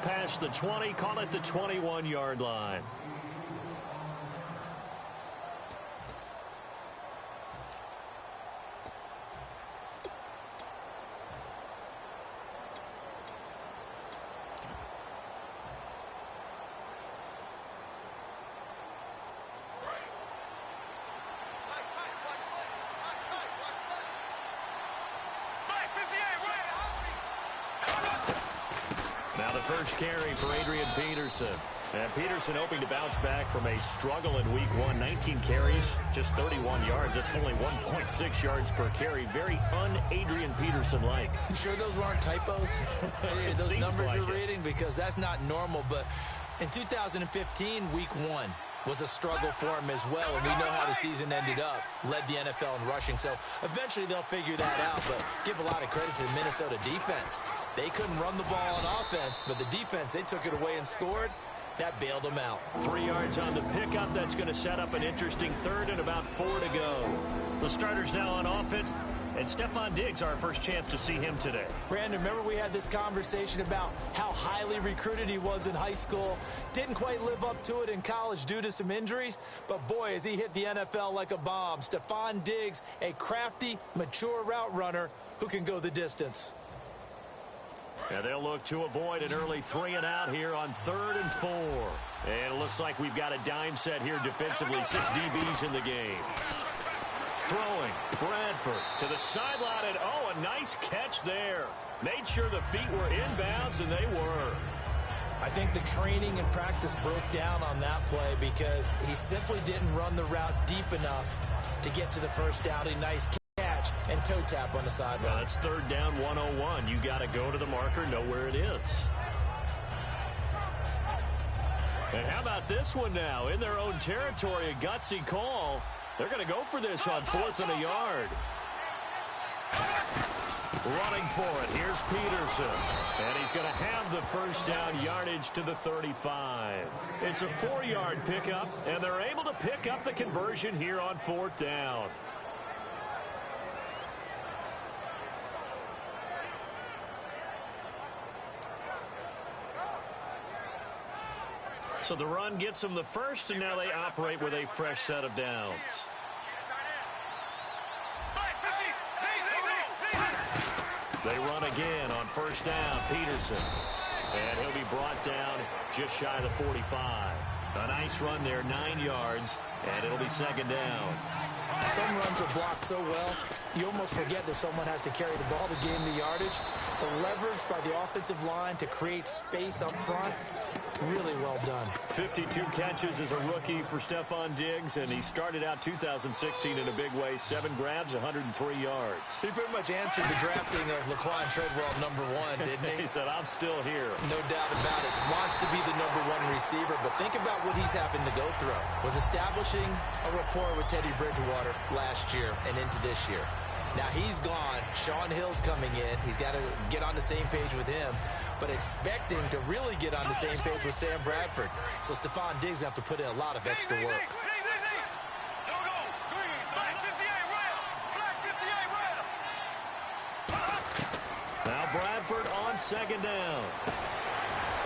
past the 20, call it the 21-yard line. Now the first carry for Adrian Peterson. And Peterson hoping to bounce back from a struggle in week 1. 19 carries, just 31 yards. That's only 1.6 yards per carry. Very un-Adrian Peterson-like. You sure those weren't typos? Those numbers like you're reading? Because that's not normal. But in 2015, week 1 was a struggle for him as well. And we know how the season ended up. Led the NFL in rushing. So eventually they'll figure that out. But give a lot of credit to the Minnesota defense. They couldn't run the ball on offense, but the defense, they took it away and scored. That bailed them out. 3 yards on the pickup. That's going to set up an interesting third and about 4 to go. The starters now on offense. And Stephon Diggs, our first chance to see him today. Brandon, remember we had this conversation about how highly recruited he was in high school. Didn't quite live up to it in college due to some injuries. But, boy, as he hit the NFL like a bomb. Stephon Diggs, a crafty, mature route runner who can go the distance. And they'll look to avoid an early 3-and-out here on 3rd and 4. And it looks like we've got a dime set here defensively. 6 DBs in the game. Throwing, Bradford to the sideline, and oh, a nice catch there. Made sure the feet were inbounds, and they were. I think the training and practice broke down on that play because he simply didn't run the route deep enough to get to the first down. A nice catch and toe tap on the sideline. Well, it's 3rd down 101. You got to go to the marker, know where it is. And how about this one now? In their own territory, a gutsy call. They're going to go for this on 4th and a yard. Running for it. Here's Peterson. And he's going to have the first down yardage to the 35. It's a 4-yard pickup, and they're able to pick up the conversion here on 4th down. So the run gets them the first, and now they operate with a fresh set of downs. They run again on 1st down. Peterson. And he'll be brought down just shy of the 45. A nice run there, 9 yards, and it'll be 2nd down. Some runs are blocked so well, you almost forget that someone has to carry the ball to gain the yardage. The leverage by the offensive line to create space up front, really well done. 52 catches as a rookie for Stephon Diggs, and he started out 2016 in a big way. 7 grabs, 103 yards. He pretty much answered the drafting of Laquan Treadwell #1, didn't he? He said, I'm still here. No doubt about it. Wants to be the #1 receiver, but think about what he's having to go through. Was establishing a rapport with Teddy Bridgewater last year and into this year. Now he's gone. Sean Hill's coming in. He's got to get on the same page with him. But expecting to really get on the same page with Sam Bradford. So Stephon Diggs have to put in a lot of extra work. Now Bradford on 2nd down.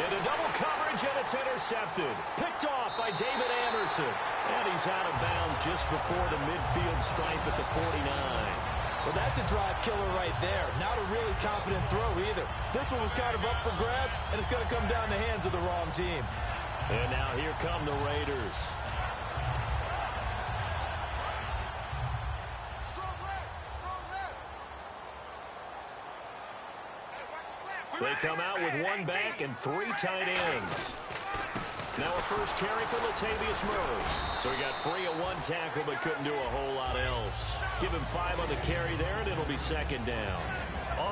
Into double coverage, and it's intercepted. Picked off by David Anderson. And he's out of bounds just before the midfield stripe at the 49. Well, that's a drive killer right there. Not a really confident throw either. This one was kind of up for grabs, and it's going to come down the hands of the wrong team. And now here come the Raiders. They come out with 1 back and 3 tight ends. Now a first carry for Latavius Murray. So he got free of 1 tackle but couldn't do a whole lot else. Give him 5 on the carry there, and it'll be 2nd down.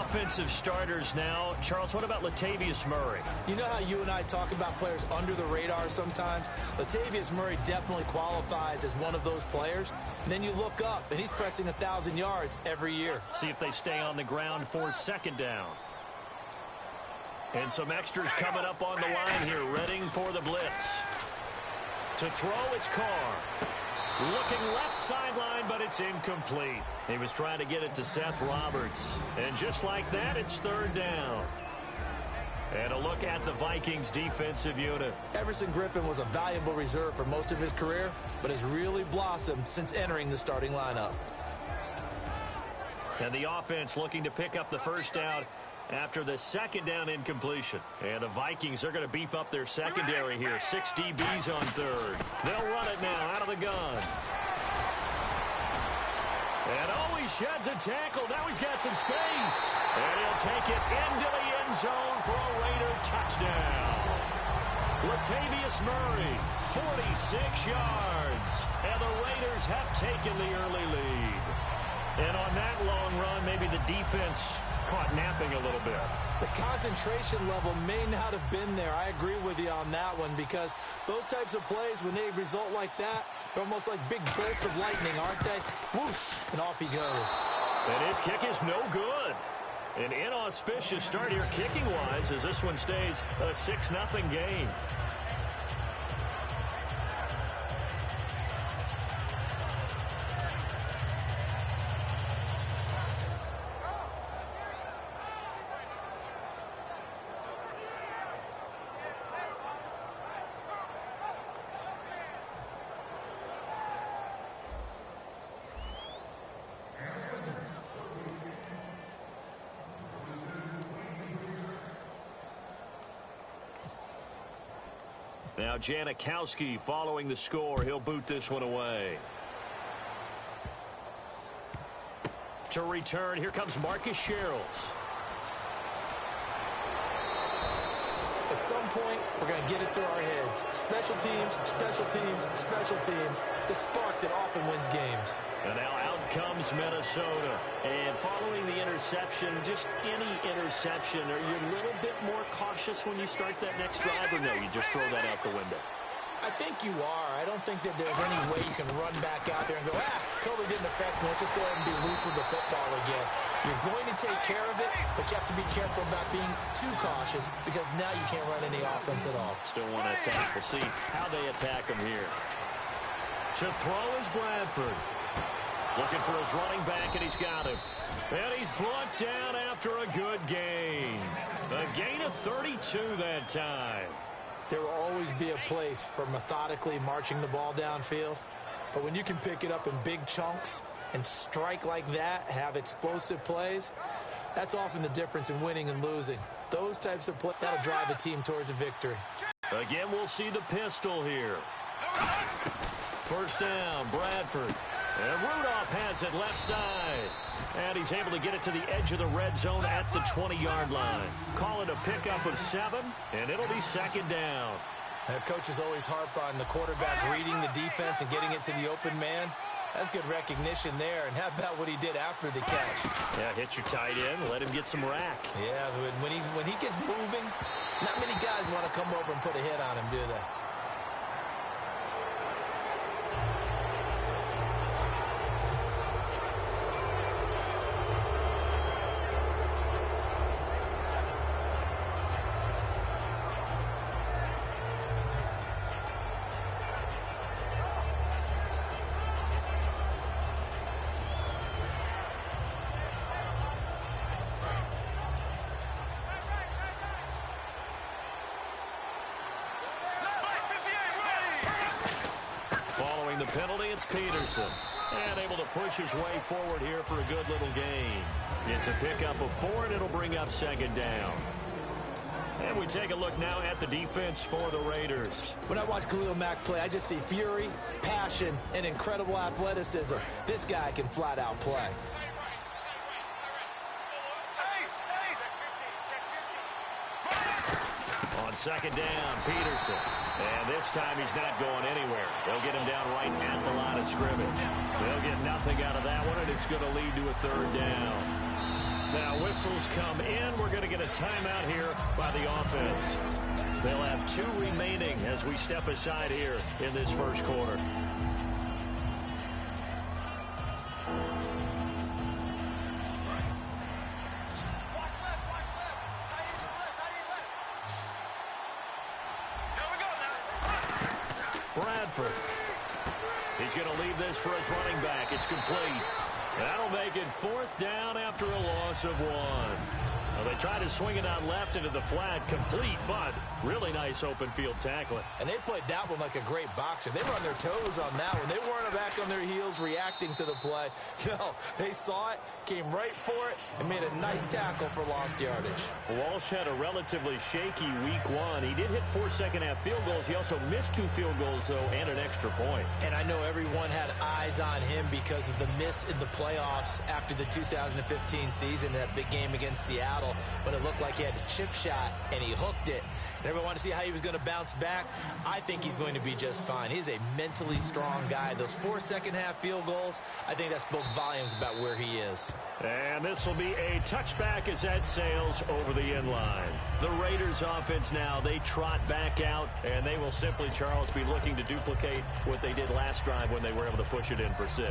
Offensive starters now. Charles, what about Latavius Murray? You know how you and I talk about players under the radar sometimes? Latavius Murray definitely qualifies as one of those players. And then you look up, and he's pressing 1,000 yards every year. See if they stay on the ground for 2nd down. And some extras coming up on the line here, readying for the blitz. To throw, it's Carr. Looking left sideline, but it's incomplete. He was trying to get it to Seth Roberts. And just like that, it's 3rd down. And a look at the Vikings defensive unit. Everson Griffin was a valuable reserve for most of his career, but has really blossomed since entering the starting lineup. And the offense looking to pick up the first down after the second down incompletion. And the Vikings are going to beef up their secondary here. 6 DBs on third. They'll run it now out of the gun. And oh, he sheds a tackle. Now he's got some space. And he'll take it into the end zone for a Raider touchdown. Latavius Murray, 46 yards. And the Raiders have taken the early lead. And on that long run, maybe the defense caught napping a little bit. The concentration level may not have been there. I agree with you on that one, because those types of plays, when they result like that, they're almost like big bolts of lightning, aren't they? Whoosh, and off he goes. And his kick is no good. An inauspicious start here kicking-wise as this one stays a 6-0 game. Now Janikowski following the score. He'll boot this one away. To return, here comes Marcus Sherrills. At some point, we're going to get it through our heads. Special teams, special teams, special teams. The spark that often wins games. And now out comes Minnesota. And following the interception, just any interception, are you a little bit more cautious when you start that next drive, or no, you just throw that out the window? I think you are. I don't think that there's any way you can run back out there and go, totally didn't affect me. Let's just go ahead and be loose with the football again. You're going to take care of it, but you have to be careful about being too cautious, because now you can't run any offense at all. Still want to attack. We'll see how they attack him here. To throw is Bradford. Looking for his running back, and he's got him. And he's brought down after a good gain. A gain of 32 that time. There will always be a place for methodically marching the ball downfield. But when you can pick it up in big chunks and strike like that, have explosive plays, that's often the difference in winning and losing. Those types of plays, that'll drive a team towards a victory. Again, we'll see the pistol here. First down, Bradford. And Rudolph has it left side. And he's able to get it to the edge of the red zone at the 20-yard line. Call it a pickup of 7, and it'll be second down. Coaches always harp on the quarterback reading the defense and getting it to the open man. That's good recognition there. And how about what he did after the catch? Yeah, hit your tight end, let him get some rack. Yeah, when he gets moving, not many guys want to come over and put a hit on him, do they? The penalty, it's Peterson. And able to push his way forward here for a good little gain. It's a pickup of 4, and it'll bring up second down. And we take a look now at the defense for the Raiders. When I watch Khalil Mack play, I just see fury, passion, and incredible athleticism. This guy can flat out play. On second down, Peterson. And this time he's not going anywhere. They'll get him down right at the line of scrimmage. They'll get nothing out of that one, and it's going to lead to a third down. Now whistles come in. We're going to get a timeout here by the offense. They'll have 2 remaining as we step aside here in this first quarter. Bradford. He's going to leave this for his running back. It's complete. That'll make it 4th down after a loss of 1. Well, they try to swing it out left into the flat, complete, but really nice open field tackling. And they played that one like a great boxer. They were on their toes on that one. They weren't back on their heels reacting to the play. No, they saw it, came right for it, and made a nice tackle for lost yardage. Walsh had a relatively shaky week one. He did hit 4 second-half field goals. He also missed 2 field goals, though, and an extra point. And I know everyone had eyes on him because of the miss in the playoffs after the 2015 season, that big game against Seattle, when it looked like he had the chip shot and he hooked it. And everyone wanted to see how he was going to bounce back. I think he's going to be just fine. He's a mentally strong guy. Those 4 second-half field goals, I think that spoke volumes about where he is. And this will be a touchback as that sails over the end line. The Raiders offense now, they trot back out, and they will simply, Charles, be looking to duplicate what they did last drive when they were able to push it in for 6.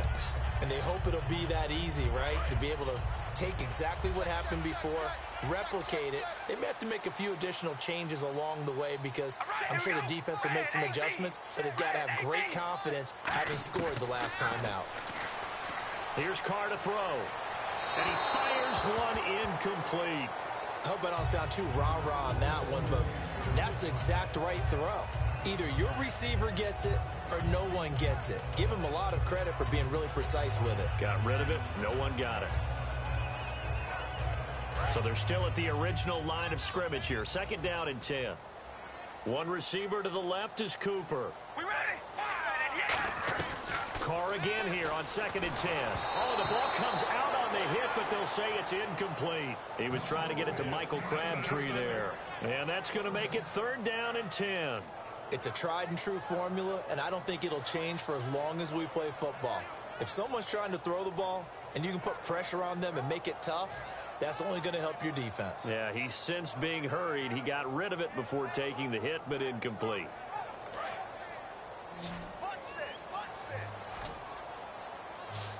And they hope it'll be that easy, right? To be able to take exactly what happened before, replicate it. They may have to make a few additional changes along the way because I'm sure the defense will make some adjustments, but they've got to have great confidence having scored the last time out. Here's Carr to throw. And he fires one incomplete. I hope I don't sound too rah-rah on that one, but that's the exact right throw. Either your receiver gets it or no one gets it. Give him a lot of credit for being really precise with it. Got rid of it. No one got it. So they're still at the original line of scrimmage here. 2nd down and 10. One receiver to the left is Cooper. We ready? Carr again here on 2nd and 10. Oh, the ball comes out on the hit, but they'll say it's incomplete. He was trying to get it to Michael Crabtree there. And that's going to make it 3rd down and 10. It's a tried and true formula, and I don't think it'll change for as long as we play football. If someone's trying to throw the ball and you can put pressure on them and make it tough, that's only going to help your defense. Yeah, he's since being hurried. He got rid of it before taking the hit, but incomplete.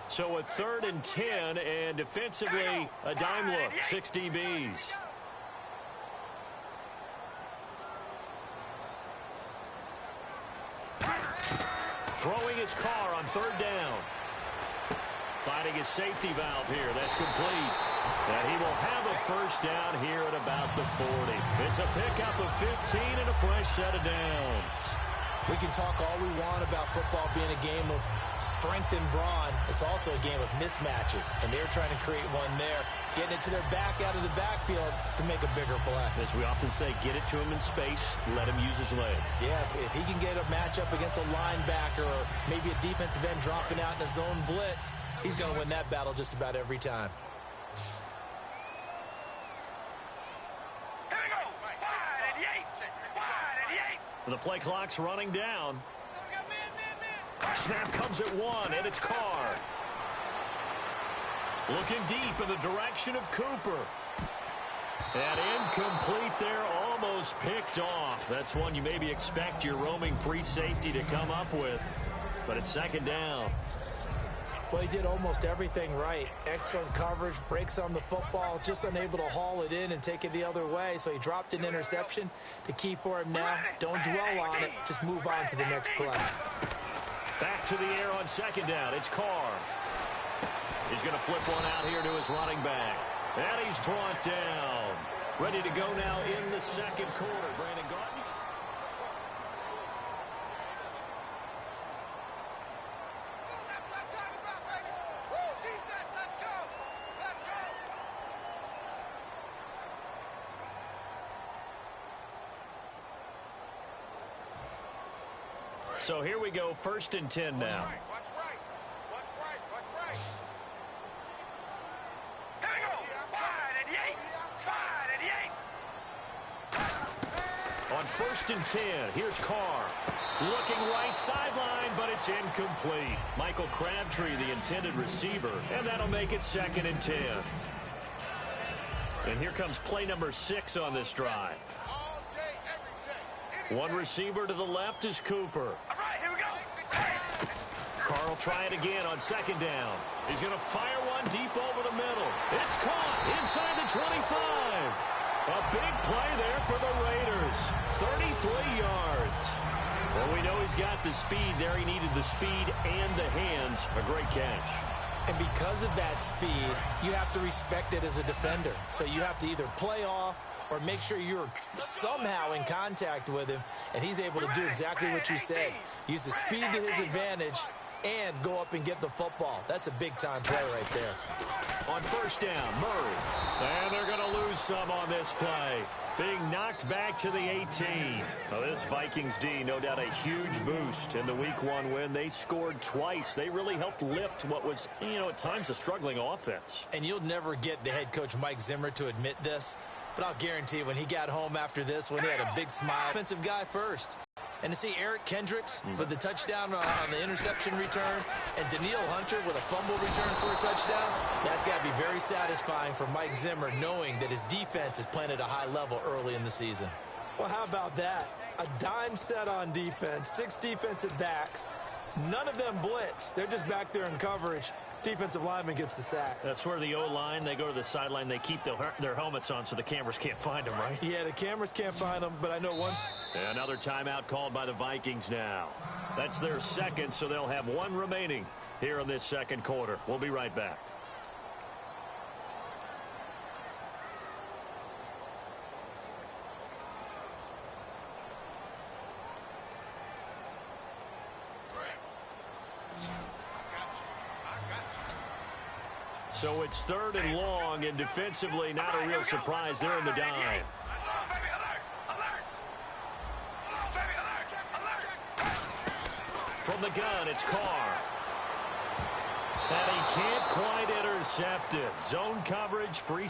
So a 3rd and 10, and defensively, a dime look, 6 DBs. Throwing his Carr on 3rd down. Finding his safety valve here. That's complete. And he will have a 1st down here at about the 40. It's a pickup of 15 and a fresh set of downs. We can talk all we want about football being a game of strength and brawn. It's also a game of mismatches, and they're trying to create one there, getting it to their back out of the backfield to make a bigger play. As we often say, get it to him in space, let him use his leg. Yeah, if he can get a matchup against a linebacker or maybe a defensive end dropping out in a zone blitz, he's going to win that battle just about every time. The play clock's running down. Snap comes at 1, and it's Carr. Looking deep in the direction of Cooper. And incomplete there, almost picked off. That's one you maybe expect your roaming free safety to come up with. But it's 2nd down. Well, he did almost everything right. Excellent coverage, breaks on the football, just unable to haul it in and take it the other way. So he dropped an interception. The key for him now, don't dwell on it. Just move on to the next play. Back to the air on 2nd down. It's Carr. He's going to flip one out here to his running back. And he's brought down. Ready to go now in the 2nd quarter. Brandon Garden. So here we go, 1st and 10 now. Watch right. Watch right. Watch right. Here we go. 5 and 8. 5 and 8. On 1st and 10, here's Carr. Looking right sideline, but it's incomplete. Michael Crabtree, the intended receiver, and that'll make it 2nd and 10. And here comes play number 6 on this drive. All day, every day. One receiver to the left is Cooper. All right, here we go. Carr will try it again on 2nd down. He's going to fire one deep over the middle. It's caught inside the 25. A big play there for the Raiders. 33 yards. Well, we know he's got the speed there. He needed the speed and the hands. A great catch. And because of that speed, you have to respect it as a defender. So you have to either play off or make sure you're somehow in contact with him, and he's able to do exactly what you said. Use the speed to his advantage and go up and get the football. That's a big-time play right there. On first down, Murray. And they're going to lose some on this play. Being knocked back to the 18. Well, this Vikings D, no doubt a huge boost in the Week 1 win. They scored twice. They really helped lift what was, at times a struggling offense. And you'll never get the head coach Mike Zimmer to admit this, but I'll guarantee you when he got home after this, when he had a big smile, offensive guy first. And to see Hendrix with the touchdown on the interception return and Danielle Hunter with a fumble return for a touchdown, that's got to be very satisfying for Mike Zimmer, knowing that his defense is playing at a high level early in the season. Well, how about that? A dime set on defense, 6 defensive backs. None of them blitz. They're just back there in coverage. Defensive lineman gets the sack. That's where the O-line, they go to the sideline, they keep their helmets on so the cameras can't find them, right? Yeah, the cameras can't find them, but I know one. Another timeout called by the Vikings now. That's their second, so they'll have 1 remaining here in this second quarter. We'll be right back. So it's 3rd and long, and defensively, not a real surprise there in the dime. From the gun, it's Carr. And he can't quite intercept it. Zone coverage, free